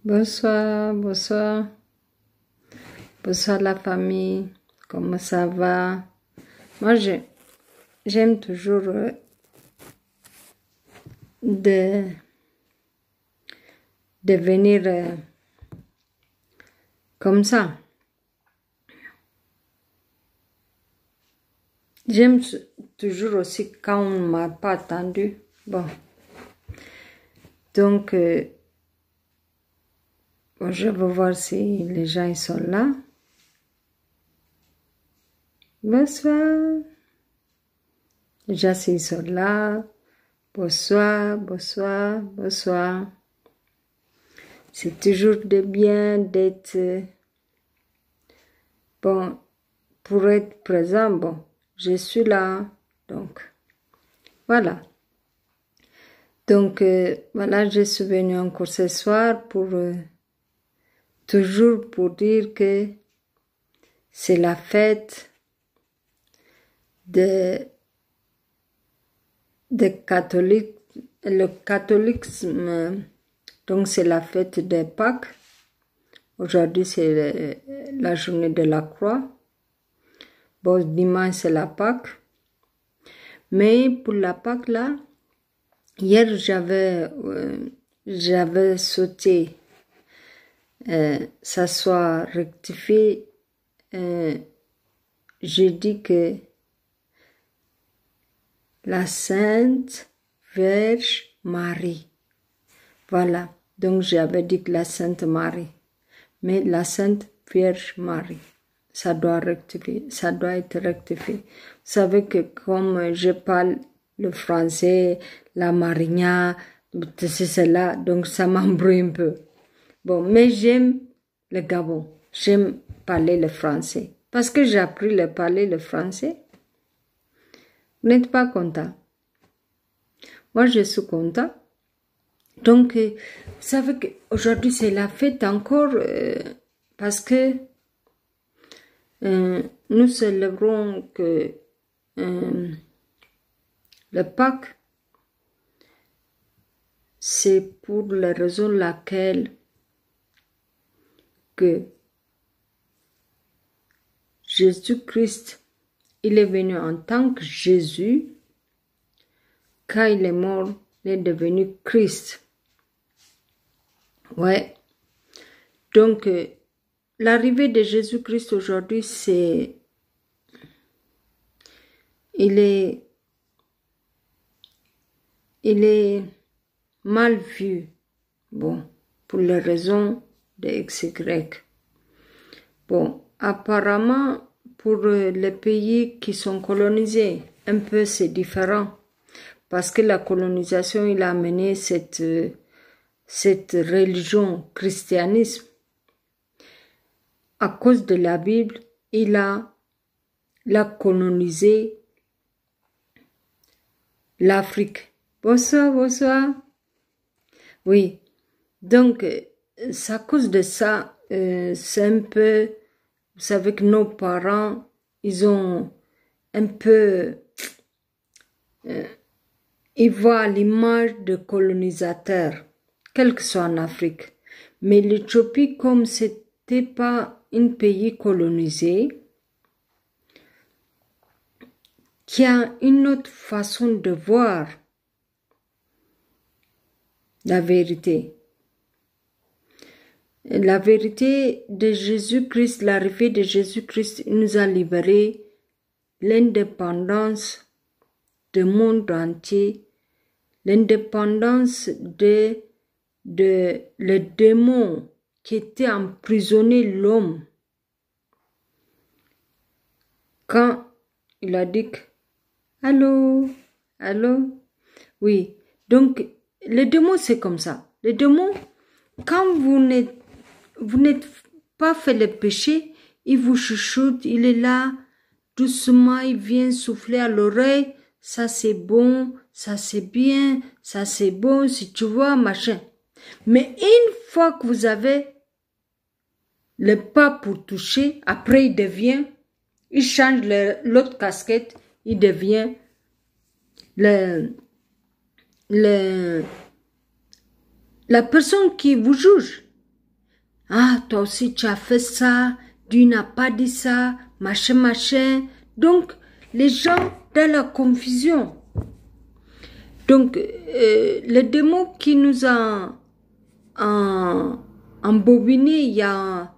Bonsoir, bonsoir. Bonsoir la famille. Comment ça va? Moi, j'aime toujours de venir comme ça. J'aime toujours aussi quand on ne m'a pas attendu. Bon. Donc, bon, je vais voir si les gens ils sont là. Bonsoir. Les gens ils sont là. Bonsoir, bonsoir, bonsoir. C'est toujours de bien d'être bon pour être présent. Bon, je suis là, donc voilà. Donc voilà, je suis venue encore ce soir pour toujours pour dire que c'est la fête de catholique, le catholicisme. Donc c'est la fête de Pâques. Aujourd'hui c'est la journée de la croix. Bon, dimanche c'est la Pâques. Mais pour la Pâques là, hier j'avais sauté. Ça soit rectifié. J'ai dit que la Sainte Vierge Marie. Voilà. Donc j'avais dit que la Sainte Marie. Mais la Sainte Vierge Marie. Ça doit rectifier. Ça doit être rectifié. Vous savez que comme je parle le français, la marigna, c'est cela, donc ça m'embrouille un peu. Bon, mais j'aime le Gabon. J'aime parler le français. Parce que j'ai appris à parler le français. Vous n'êtes pas content. Moi, je suis content. Donc, vous savez qu'aujourd'hui, c'est la fête encore parce que nous célébrons que le Pâques, c'est pour la raison laquelle que Jésus-Christ, il est venu en tant que Jésus. Quand il est mort, il est devenu Christ. Ouais. Donc, l'arrivée de Jésus-Christ aujourd'hui, c'est... Il est mal vu. Bon, pour les raisons de XY. Bon, apparemment, pour les pays qui sont colonisés, un peu c'est différent. Parce que la colonisation, il a amené cette religion, christianisme. À cause de la Bible, il a colonisé l'Afrique. Bonsoir, bonsoir. Oui, donc, c'est à cause de ça, c'est un peu, vous savez que nos parents, ils ont un peu, ils voient l'image de colonisateurs, quel que soit en Afrique. Mais l'Éthiopie, comme c'était pas un pays colonisé, qui a une autre façon de voir la vérité. La vérité de Jésus-Christ, l'arrivée de Jésus-Christ nous a libérés l'indépendance du monde entier, l'indépendance de le démon qui était emprisonné l'homme. Quand il a dit que, allô, allô, oui, donc le démon c'est comme ça. Le démon, quand vous n'êtes pas fait le péché, il vous chuchote, il est là, doucement, il vient souffler à l'oreille, ça c'est bon, ça c'est bien, ça c'est bon, si tu vois, machin. Mais une fois que vous avez le pas pour toucher, après il change l'autre casquette, il devient la personne qui vous juge. Ah, toi aussi tu as fait ça, Dieu n'a pas dit ça, machin, machin. Donc, les gens dans la confusion. Donc, le démon qui nous a embobiné il y a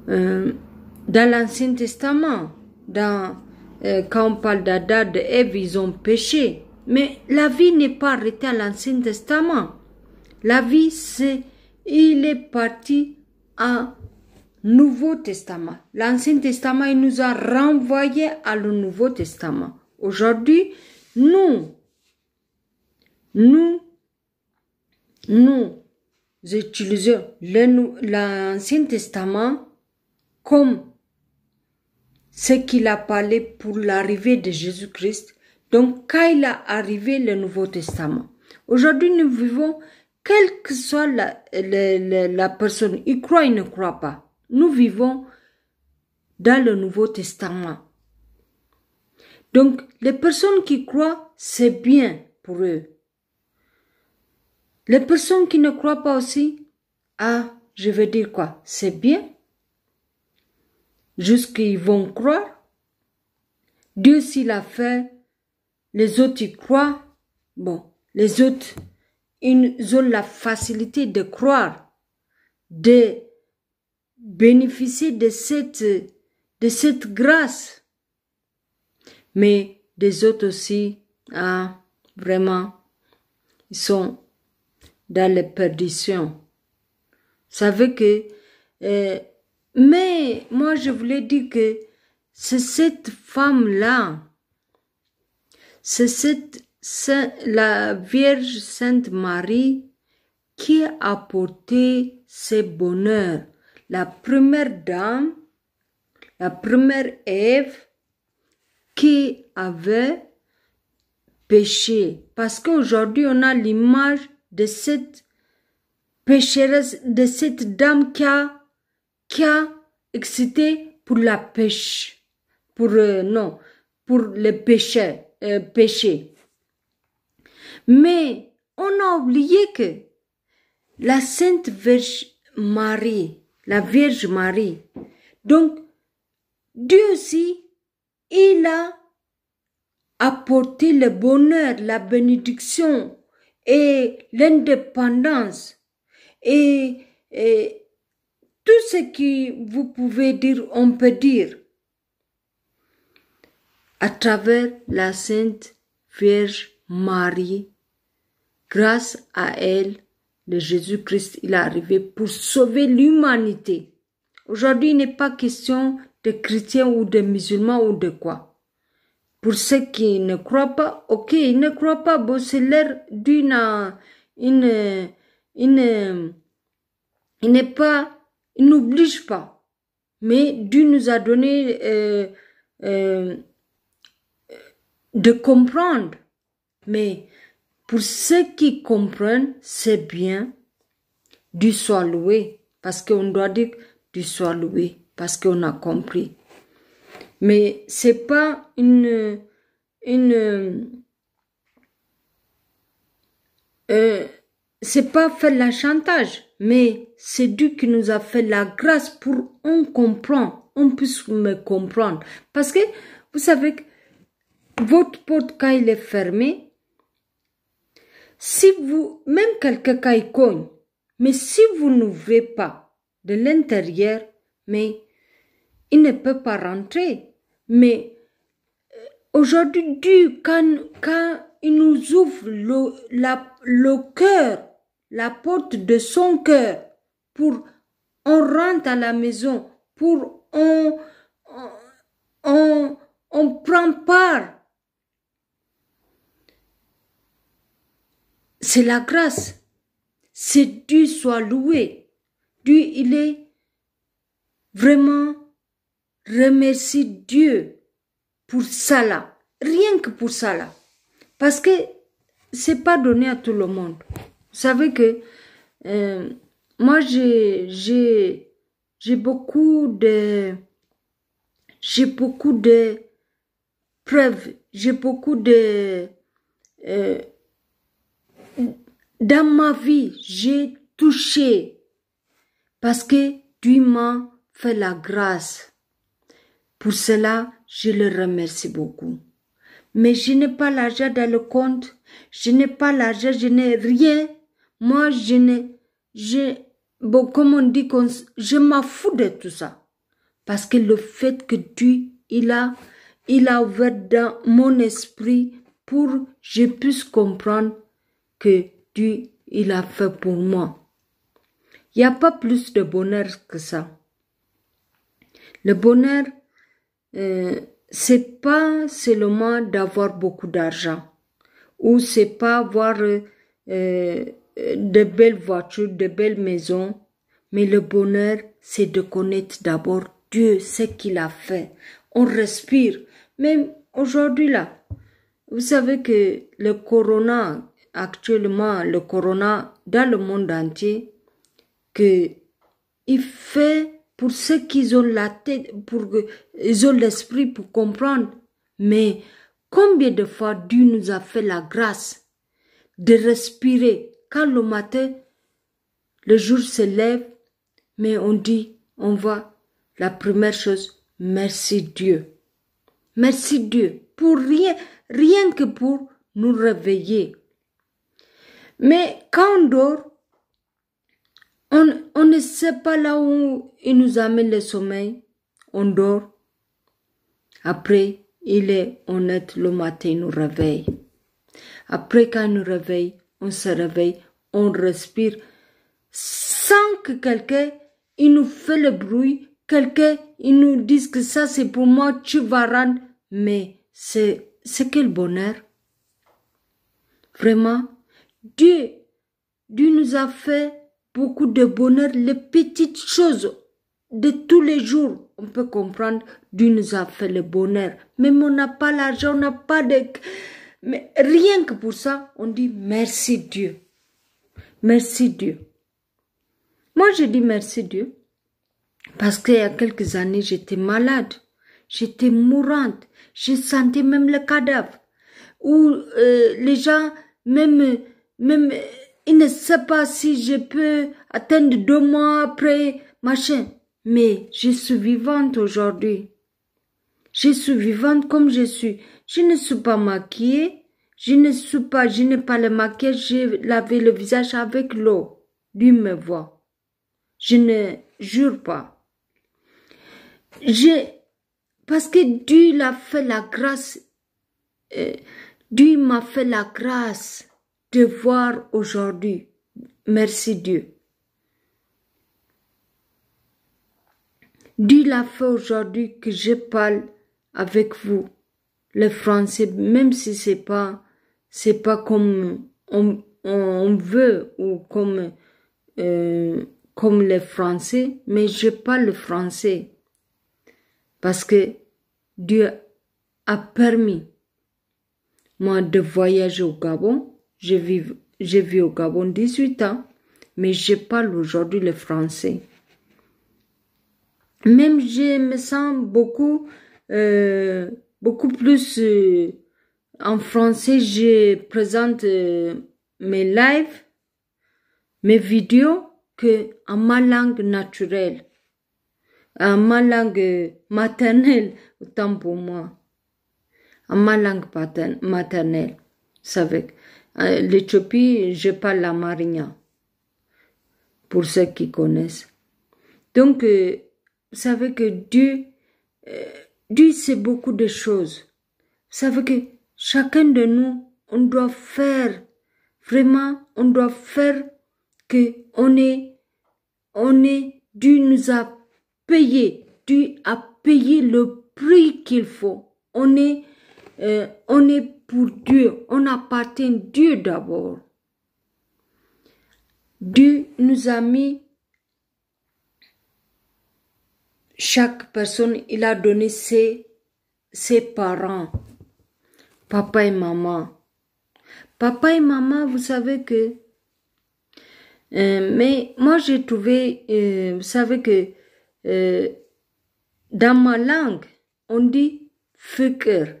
dans l'Ancien Testament, quand on parle d'Adam, d'Ève, ils ont péché. Mais la vie n'est pas arrêtée à l'Ancien Testament. La vie, il est parti à Nouveau Testament. L'Ancien Testament, il nous a renvoyé à le Nouveau Testament. Aujourd'hui, nous utilisons l'Ancien Testament comme ce qu'il a parlé pour l'arrivée de Jésus-Christ. Donc, quand il a arrivé le Nouveau Testament. Aujourd'hui, nous vivons, quelle que soit la personne, il croit, il ne croit pas. Nous vivons dans le Nouveau Testament. Donc, les personnes qui croient, c'est bien pour eux. Les personnes qui ne croient pas aussi, je veux dire quoi? C'est bien. Jusqu'ils vont croire. Dieu, s'il a fait, les autres y croient. Bon, les autres, ils ont la facilité de croire, de bénéficier de cette grâce. Mais des autres aussi, vraiment, ils sont dans les perditions. Vous savez que, mais moi je voulais dire que c'est cette femme-là, c'est la Vierge Sainte Marie qui a apporté ce bonheur. La première dame, la première Ève qui avait péché. Parce qu'aujourd'hui on a l'image de cette pécheresse, de cette dame qui a excité pour la pêche, pour le péché. Mais on a oublié que la Sainte Vierge Marie, la Vierge Marie, donc Dieu aussi, il a apporté le bonheur, la bénédiction et l'indépendance et tout ce que vous pouvez dire, on peut dire à travers la Sainte Vierge Marie. Grâce à elle, le Jésus-Christ, il est arrivé pour sauver l'humanité. Aujourd'hui, il n'est pas question de chrétiens ou de musulmans ou de quoi. Pour ceux qui ne croient pas, ok, ils ne croient pas, bon, c'est l'air il n'oblige pas. Mais Dieu nous a donné de comprendre. Mais pour ceux qui comprennent, c'est bien. Dieu soit loué. Parce qu'on doit dire Dieu soit loué. Parce qu'on a compris. Mais c'est pas c'est pas faire la chantage, mais c'est Dieu qui nous a fait la grâce pour on puisse me comprendre. Parce que vous savez que votre porte quand il est fermé, si vous, même quelqu'un quand il cogne, mais si vous n'ouvrez pas de l'intérieur, mais il ne peut pas rentrer. Mais aujourd'hui, Dieu, quand il nous ouvre le cœur, la porte de son cœur, pour on rentre à la maison, pour on prend part. C'est la grâce. C'est Dieu soit loué. Dieu, il est vraiment remercie Dieu pour ça là. Rien que pour ça là. Parce que c'est pas donné à tout le monde. Vous savez que moi j'ai beaucoup de preuves, j'ai beaucoup de dans ma vie, j'ai touché parce que Dieu m'a fait la grâce. Pour cela, je le remercie beaucoup. Mais je n'ai pas l'argent dans le compte, je n'ai pas l'argent, je n'ai rien. Moi, comme on dit, je m'en fous de tout ça. Parce que le fait que Dieu, il a ouvert dans mon esprit pour que je puisse comprendre que Dieu, il a fait pour moi. Il n'y a pas plus de bonheur que ça. Le bonheur, c'est pas seulement d'avoir beaucoup d'argent, ou c'est pas avoir de belles voitures, de belles maisons, mais le bonheur, c'est de connaître d'abord Dieu, ce qu'il a fait. On respire. Même aujourd'hui là, vous savez que le corona, actuellement, le corona dans le monde entier, que il fait pour ceux qui ont la tête, ils ont l'esprit pour comprendre. Mais combien de fois Dieu nous a fait la grâce de respirer quand le matin, le jour se lève, mais on dit, on voit la première chose, merci Dieu. Merci Dieu pour rien que pour nous réveiller. Mais quand on dort, on ne sait pas là où il nous amène le sommeil. On dort. Après, il est honnête, le matin, il nous réveille. Après, quand il nous réveille, on se réveille, on respire. Sans que quelqu'un, il nous fait le bruit, quelqu'un, il nous dise que ça c'est pour moi, tu vas rendre. Mais c'est quel bonheur. Vraiment, Dieu nous a fait beaucoup de bonheur, les petites choses de tous les jours. On peut comprendre, Dieu nous a fait le bonheur. Même on n'a pas l'argent, on n'a pas de... Mais rien que pour ça, on dit merci Dieu. Merci Dieu. Moi, je dis merci Dieu parce qu'il y a quelques années, j'étais malade. J'étais mourante. Je sentais même le cadavre. Où les gens, même, ils ne savent pas si je peux attendre 2 mois après, machin. Mais je suis vivante aujourd'hui. Je suis vivante comme je suis. Je ne suis pas maquillée. Je n'ai pas le maquillage. J'ai lavé le visage avec l'eau. Dieu me voit. Je ne jure pas. Parce que Dieu l'a fait la grâce. Dieu m'a fait la grâce de voir aujourd'hui. Merci Dieu. Dieu l'a fait aujourd'hui que je parle avec vous, le français, même si c'est pas comme on veut ou comme les Français, mais je parle le français parce que Dieu a permis moi de voyager au Gabon. J'ai vécu au Gabon 18 ans, mais je parle aujourd'hui le français. Même je me sens beaucoup plus en français. Je présente mes lives, mes vidéos que en ma langue naturelle, en ma langue maternelle, autant pour moi. En ma langue maternelle, vous savez. L'Éthiopie, je parle la Marinya, pour ceux qui connaissent. Donc, vous savez que Dieu sait beaucoup de choses. Vous savez que chacun de nous, on doit faire, vraiment, on doit faire que Dieu nous a payé. Dieu a payé le prix qu'il faut. On est pour Dieu. On appartient à Dieu d'abord. Dieu nous a mis chaque personne, il a donné ses parents, papa et maman. Papa et maman, vous savez que... mais moi, j'ai trouvé, vous savez que dans ma langue, on dit « fikr ».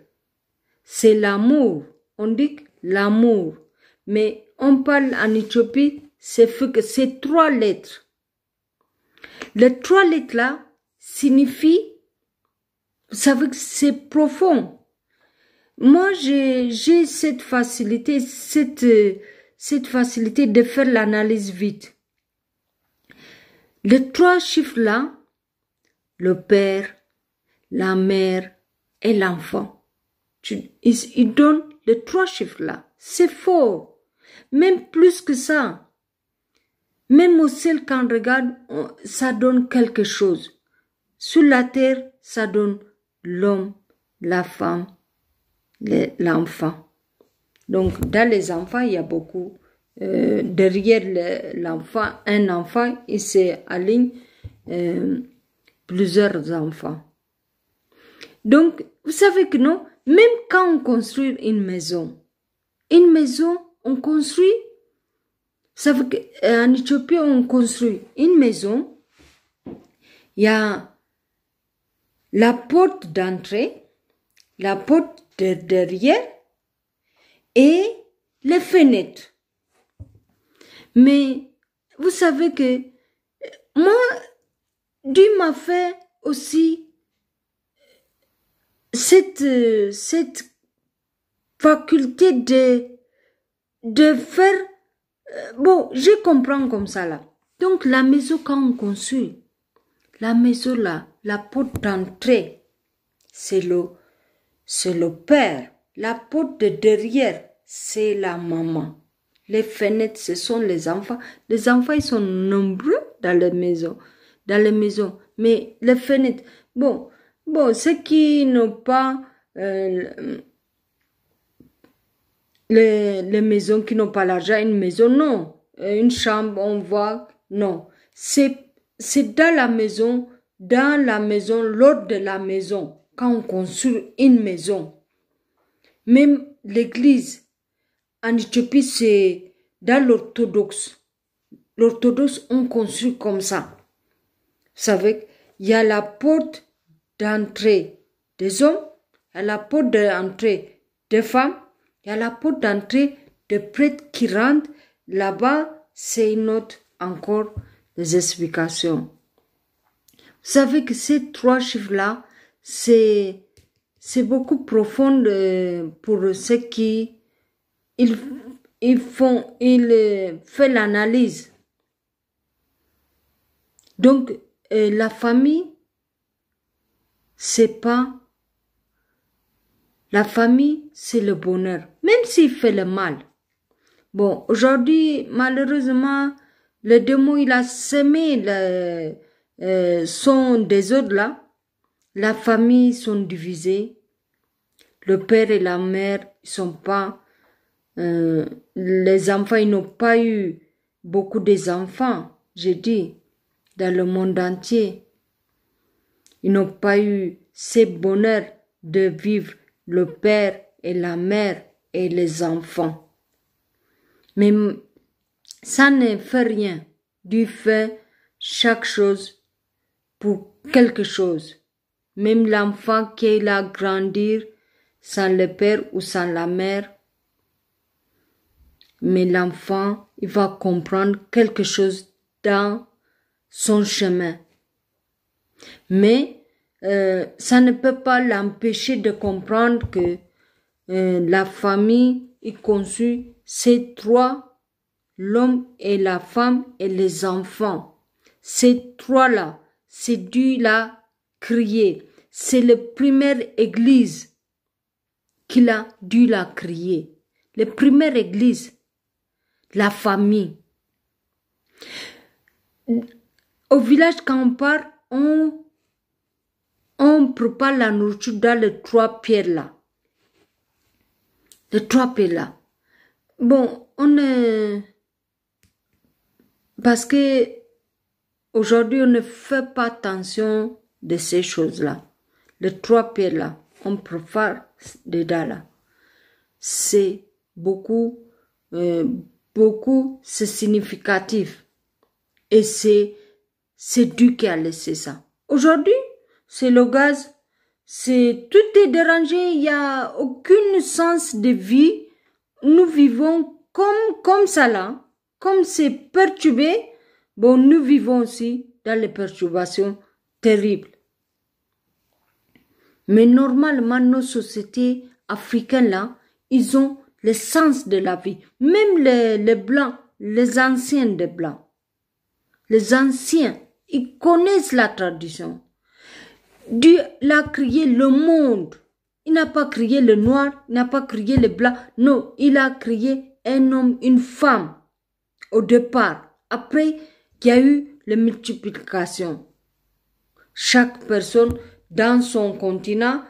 C'est l'amour. On dit l'amour. Mais on parle en Éthiopie, c'est fikr. C'est 3 lettres. Les 3 lettres là signifient, vous savez que c'est profond. Moi, j'ai cette facilité, cette facilité de faire l'analyse vite. Les 3 chiffres là, le père, la mère et l'enfant. Ils donnent les 3 chiffres là. C'est fort. Même plus que ça. Même au ciel, quand on regarde, ça donne quelque chose. Sur la terre, ça donne l'homme, la femme, l'enfant. Donc, dans les enfants, il y a beaucoup. Derrière l'enfant, un enfant, il s'aligne plusieurs enfants. Donc, vous savez que non, même quand on construit une maison, on construit, vous savez qu'en Éthiopie, on construit une maison, il y a la porte d'entrée, la porte de derrière et les fenêtres. Mais vous savez que moi, Dieu m'a fait aussi cette faculté de faire, bon, je comprends comme ça là. Donc la maison quand on construit, la maison là, la porte d'entrée, c'est le père. La porte de derrière, c'est la maman. Les fenêtres, ce sont les enfants. Les enfants, ils sont nombreux dans les maisons. Mais les fenêtres, bon, ceux qui n'ont pas les maisons qui n'ont pas l'argent, une maison, non. Une chambre, on voit, non. C'est dans la maison, lors de la maison, quand on construit une maison. Même l'église, en Éthiopie, c'est dans l'orthodoxe. L'orthodoxe, on construit comme ça. Vous savez, il y a la porte d'entrée des hommes, il y a la porte d'entrée des femmes, il y a la porte d'entrée des prêtres qui rentrent. Là-bas, c'est une autre encore des explications. Vous savez que ces 3 chiffres-là, c'est beaucoup profond pour ceux qui ils fait l'analyse. Donc la famille, c'est le bonheur, même s'il fait le mal. Bon, aujourd'hui, malheureusement, le démon, il a semé son désordre là. La famille sont divisées. Le père et la mère, ils sont pas, les enfants, ils n'ont pas eu beaucoup d'enfants, j'ai dit, dans le monde entier. Ils n'ont pas eu ce bonheur de vivre le père et la mère et les enfants. Mais ça ne fait rien. Dieu fait chaque chose pour quelque chose. Même l'enfant qui a grandir sans le père ou sans la mère, mais l'enfant, il va comprendre quelque chose dans son chemin. Mais ça ne peut pas l'empêcher de comprendre que la famille est conçue, ces 3, l'homme et la femme et les enfants. Ces 3-là, c'est Dieu l'a créé. C'est la première église Dieu l'a créée. La première église, la famille. Au village, quand on part, on prépare la nourriture dans les 3 pierres là. Les 3 pierres là. Bon, parce que aujourd'hui, on ne fait pas attention de ces choses-là. Les 3 pierres là, on prépare dedans là. C'est beaucoup, c'est significatif. Et c'est Dieu qui a laissé ça. Aujourd'hui, c'est le gaz, tout est dérangé, il n'y a aucun sens de vie. Nous vivons comme ça là, comme c'est perturbé, bon, nous vivons aussi dans les perturbations terribles. Mais normalement, nos sociétés africaines là, ils ont le sens de la vie. Même les blancs, les anciens des blancs, les anciens, ils connaissent la tradition. Dieu a créé le monde. Il n'a pas créé le noir, il n'a pas créé le blanc. Non, il a créé un homme, une femme au départ. Après, il y a eu la multiplication. Chaque personne dans son continent,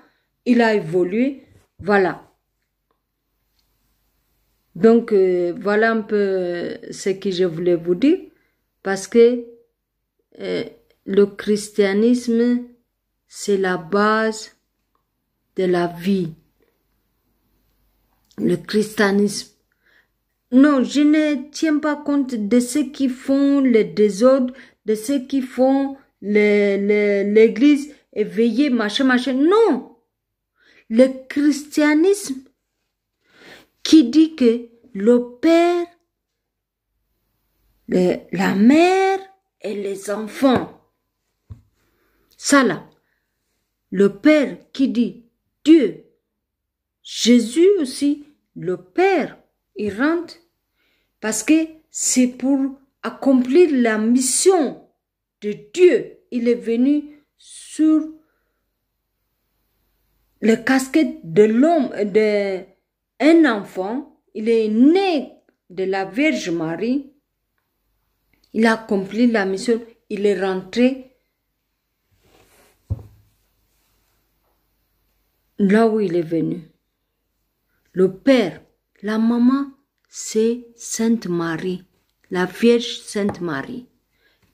il a évolué. Voilà. Donc, voilà un peu ce que je voulais vous dire. Parce que le christianisme, c'est la base de la vie. Le christianisme. Non, je ne tiens pas compte de ceux qui font le désordre, de ceux qui font l'église éveillée, machin. Non. Le christianisme qui dit que le père, la mère et les enfants. Ça là. Le père qui dit Dieu. Jésus aussi, le père, il rentre parce que c'est pour accomplir la mission de Dieu. Il est venu sur le casquette de l'homme, d'un enfant. Il est né de la Vierge Marie. Il a accompli la mission. Il est rentré là où il est venu. Le père, la maman, c'est Sainte Marie, la Vierge Sainte Marie.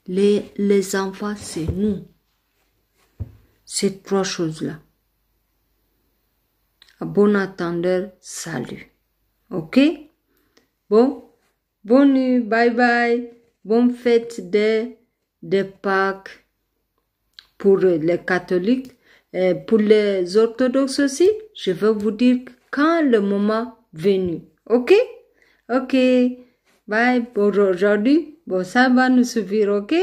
Les enfants, c'est nous. Ces trois choses-là. À bon attendeur, salut. Ok? Bon, bonne nuit, bye bye. Bonne fête de Pâques pour les catholiques. Pour les orthodoxes aussi, je vais vous dire quand le moment venu. Ok? Ok. Bye pour aujourd'hui. Bon, ça va nous suffire, ok?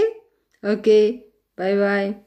Ok. Bye bye.